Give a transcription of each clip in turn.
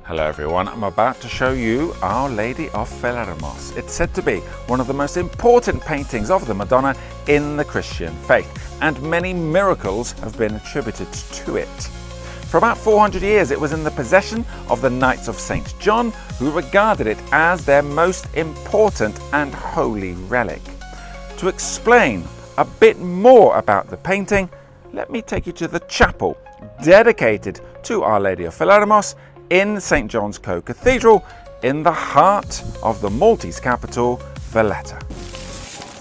Hello everyone, I'm about to show you Our Lady of Philermos. It's said to be one of the most important paintings of the Madonna in the Christian faith, and many miracles have been attributed to it. For about 400 years it was in the possession of the Knights of St. John, who regarded it as their most important and holy relic. To explain a bit more about the painting, let me take you to the chapel dedicated to Our Lady of Philermos in St. John's Co-Cathedral in the heart of the Maltese capital, Valletta.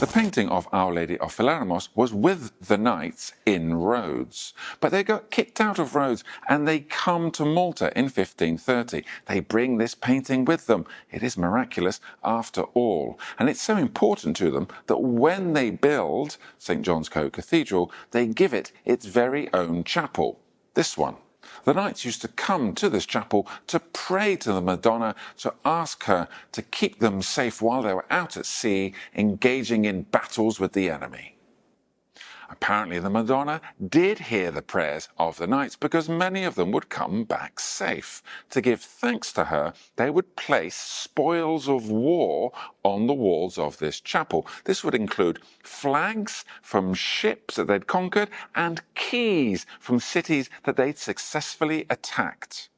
The painting of Our Lady of Philermos was with the knights in Rhodes, but they got kicked out of Rhodes and they come to Malta in 1530. They bring this painting with them. It is miraculous after all, and it's so important to them that when they build St. John's Co-Cathedral, they give it its very own chapel, this one. The knights used to come to this chapel to pray to the Madonna, to ask her to keep them safe while they were out at sea, engaging in battles with the enemy. Apparently the Madonna did hear the prayers of the knights, because many of them would come back safe. To give thanks to her, they would place spoils of war on the walls of this chapel. This would include flags from ships that they'd conquered and keys from cities that they'd successfully attacked.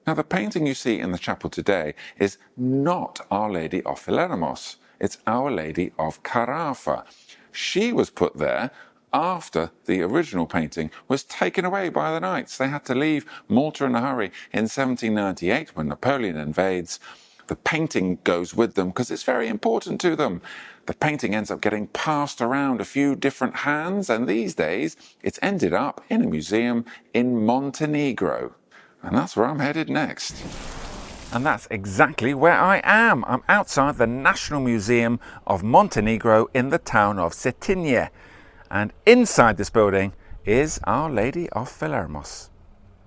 Now, the painting you see in the chapel today is not Our Lady of Philermos. It's Our Lady of Carafa. She was put there after the original painting was taken away by the knights. They had to leave Malta in a hurry in 1798 when Napoleon invades. The painting goes with them because it's very important to them. The painting ends up getting passed around a few different hands, and these days it's ended up in a museum in Montenegro. And that's where I'm headed next. And that's exactly where I am. I'm outside the National Museum of Montenegro in the town of Cetinje. And inside this building is Our Lady of Philermos.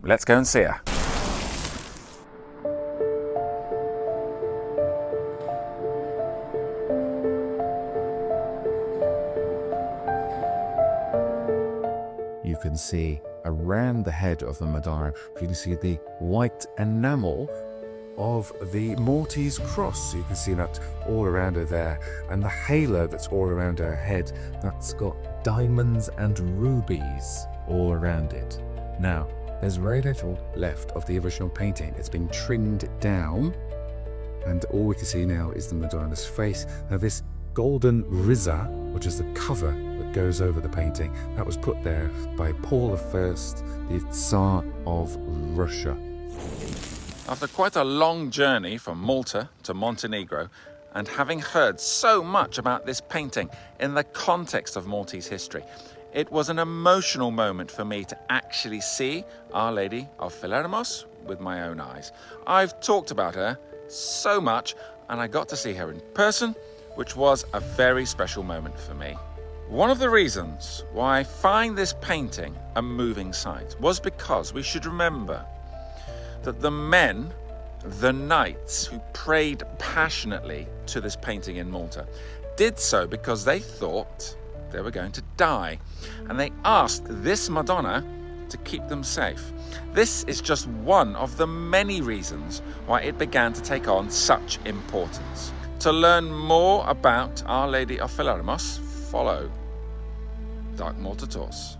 Let's go and see her. You can see around the head of the Madonna, you can see the white enamel of the Maltese cross. So you can see that all around her there, and the halo that's all around her head, that's got diamonds and rubies all around it. Now, there's very little left of the original painting. It's been trimmed down, and all we can see now is the Madonna's face. Now, this golden riza, which is the cover that goes over the painting, that was put there by Paul I, the Tsar of Russia. After quite a long journey from Malta to Montenegro, and having heard so much about this painting in the context of Maltese history, it was an emotional moment for me to actually see Our Lady of Philermos with my own eyes. I've talked about her so much, and I got to see her in person, which was a very special moment for me. One of the reasons why I find this painting a moving sight was because we should remember that the men, the knights who prayed passionately to this painting in Malta, did so because they thought they were going to die, and they asked this Madonna to keep them safe. This is just one of the many reasons why it began to take on such importance. To learn more about Our Lady of Philermos, follow Dark Malta Tours.